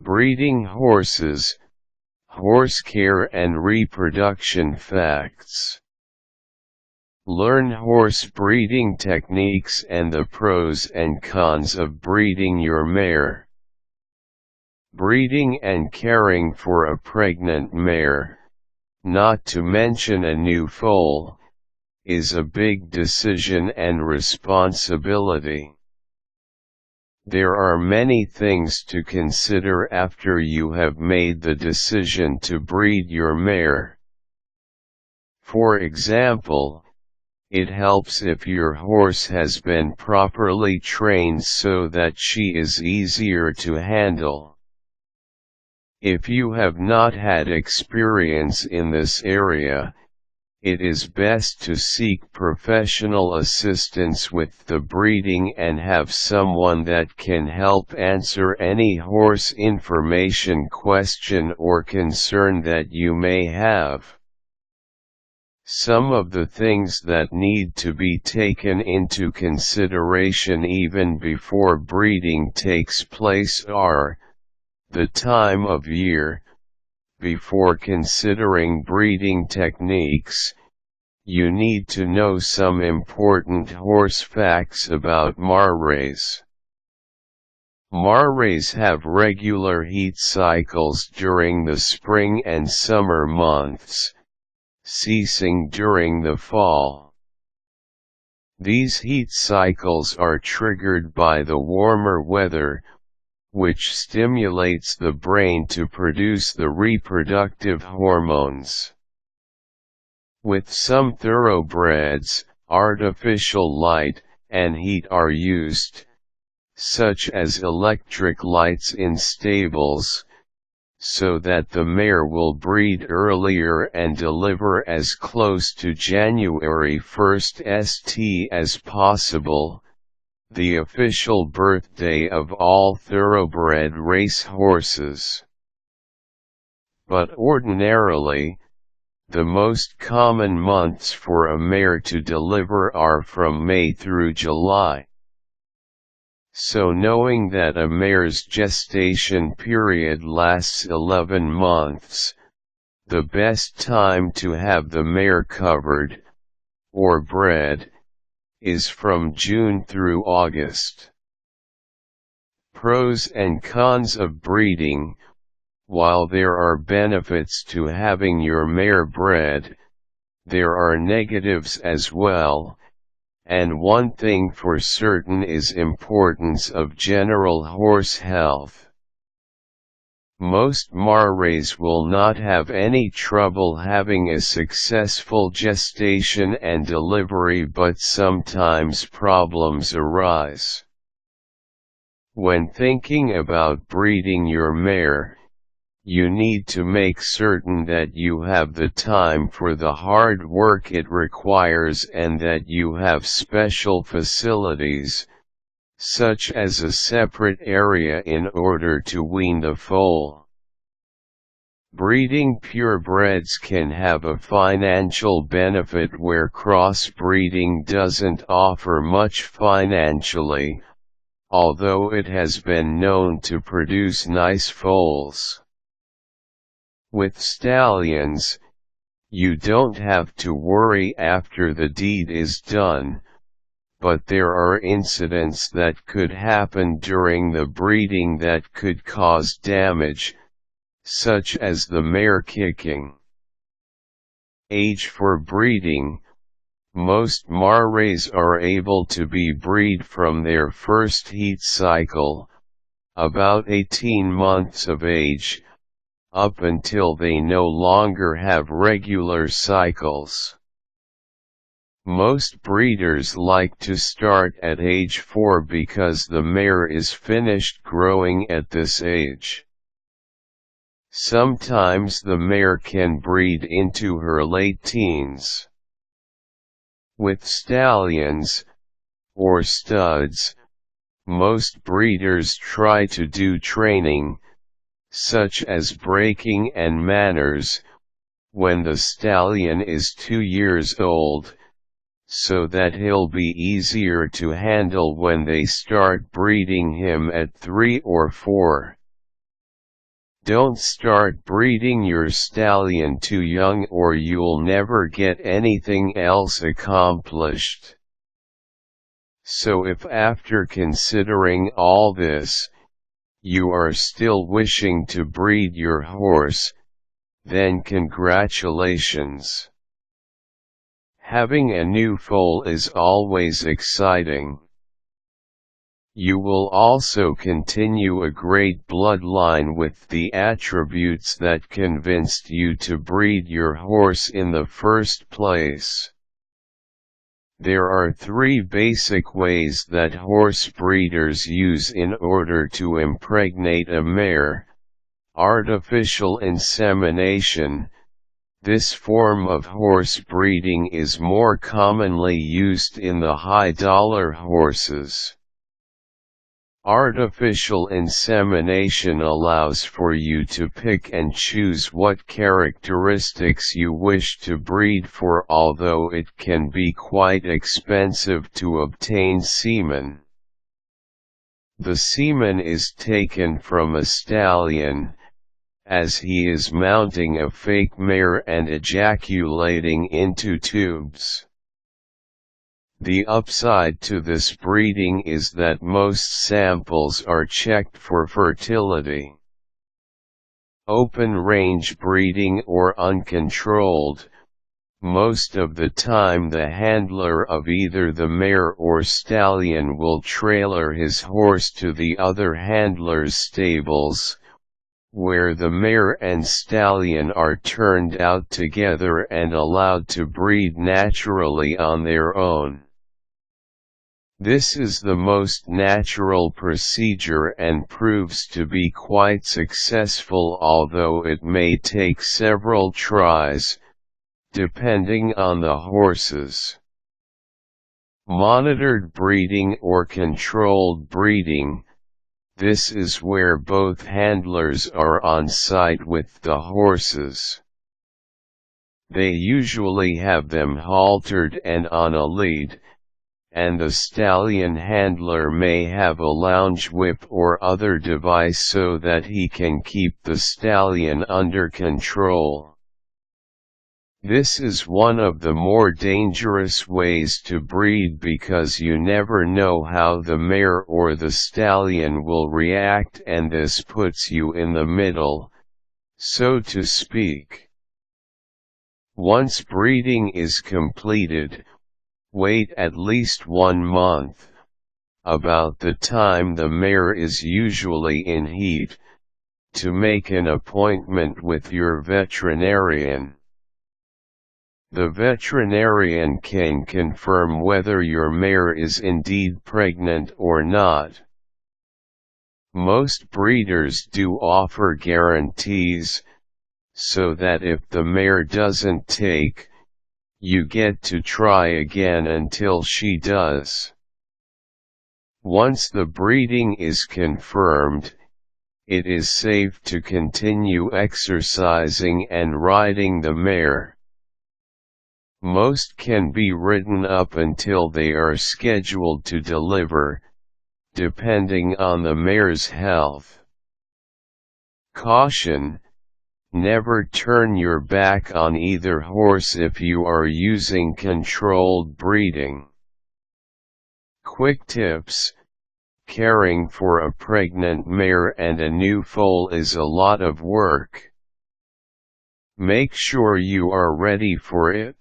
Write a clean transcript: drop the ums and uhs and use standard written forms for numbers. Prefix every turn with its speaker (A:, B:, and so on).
A: Breeding horses, horse care and reproduction facts. Learn horse breeding techniques and the pros and cons of breeding your mare. Breeding and caring for a pregnant mare, not to mention a new foal, is a big decision and responsibility. There are many things to consider after you have made the decision to breed your mare. For example, it helps if your horse has been properly trained so that she is easier to handle. If you have not had experience in this area, it is best to seek professional assistance with the breeding and have someone that can help answer any horse information question or concern that you may have. Some of the things that need to be taken into consideration even before breeding takes place are the time of year. Before considering breeding techniques, you need to know some important horse facts about mares. Mares have regular heat cycles during the spring and summer months, ceasing during the fall. These heat cycles are triggered by the warmer weather, which stimulates the brain to produce the reproductive hormones. With some thoroughbreds, artificial light and heat are used, such as electric lights in stables, so that the mare will breed earlier and deliver as close to January 1st st as possible, the official birthday of all thoroughbred racehorses. But ordinarily, the most common months for a mare to deliver are from May through July. So knowing that a mare's gestation period lasts 11 months, the best time to have the mare covered, or bred, is from June through August. Pros and cons of breeding. While there are benefits to having your mare bred, there are negatives as well, and one thing for certain is importance of general horse health. Most mares will not have any trouble having a successful gestation and delivery, but sometimes problems arise. When thinking about breeding your mare, you need to make certain that you have the time for the hard work it requires and that you have special facilities, such as a separate area in order to wean the foal. Breeding purebreds can have a financial benefit where crossbreeding doesn't offer much financially, although it has been known to produce nice foals. With stallions, you don't have to worry after the deed is done, but there are incidents that could happen during the breeding that could cause damage, such as the mare kicking. Age for breeding. Most mares are able to be bred from their first heat cycle, about 18 months of age, up until they no longer have regular cycles. Most breeders like to start at age 4 because the mare is finished growing at this age. Sometimes the mare can breed into her late teens. With stallions, or studs, most breeders try to do training, such as breaking and manners, when the stallion is 2 years old, so that he'll be easier to handle when they start breeding him at 3 or 4. Don't start breeding your stallion too young or you'll never get anything else accomplished. So if after considering all this, you are still wishing to breed your horse, then congratulations. Having a new foal is always exciting. You will also continue a great bloodline with the attributes that convinced you to breed your horse in the first place. There are 3 basic ways that horse breeders use in order to impregnate a mare. Artificial insemination. This form of horse breeding is more commonly used in the high-dollar horses. Artificial insemination allows for you to pick and choose what characteristics you wish to breed for, although it can be quite expensive to obtain semen. The semen is taken from a stallion, as he is mounting a fake mare and ejaculating into tubes. The upside to this breeding is that most samples are checked for fertility. Open-range breeding or uncontrolled. Most of the time the handler of either the mare or stallion will trailer his horse to the other handler's stables, where the mare and stallion are turned out together and allowed to breed naturally on their own. This is the most natural procedure and proves to be quite successful, although it may take several tries, depending on the horses. Monitored breeding or controlled breeding. This is where both handlers are on site with the horses. They usually have them haltered and on a lead, and the stallion handler may have a lounge whip or other device so that he can keep the stallion under control. This is one of the more dangerous ways to breed because you never know how the mare or the stallion will react, and this puts you in the middle, so to speak. Once breeding is completed, wait at least 1 month, about the time the mare is usually in heat, to make an appointment with your veterinarian. The veterinarian can confirm whether your mare is indeed pregnant or not. Most breeders do offer guarantees, so that if the mare doesn't take, you get to try again until she does. Once the breeding is confirmed, it is safe to continue exercising and riding the mare. Most can be ridden up until they are scheduled to deliver, depending on the mare's health. Caution: never turn your back on either horse if you are using controlled breeding. Quick tips: caring for a pregnant mare and a new foal is a lot of work. Make sure you are ready for it.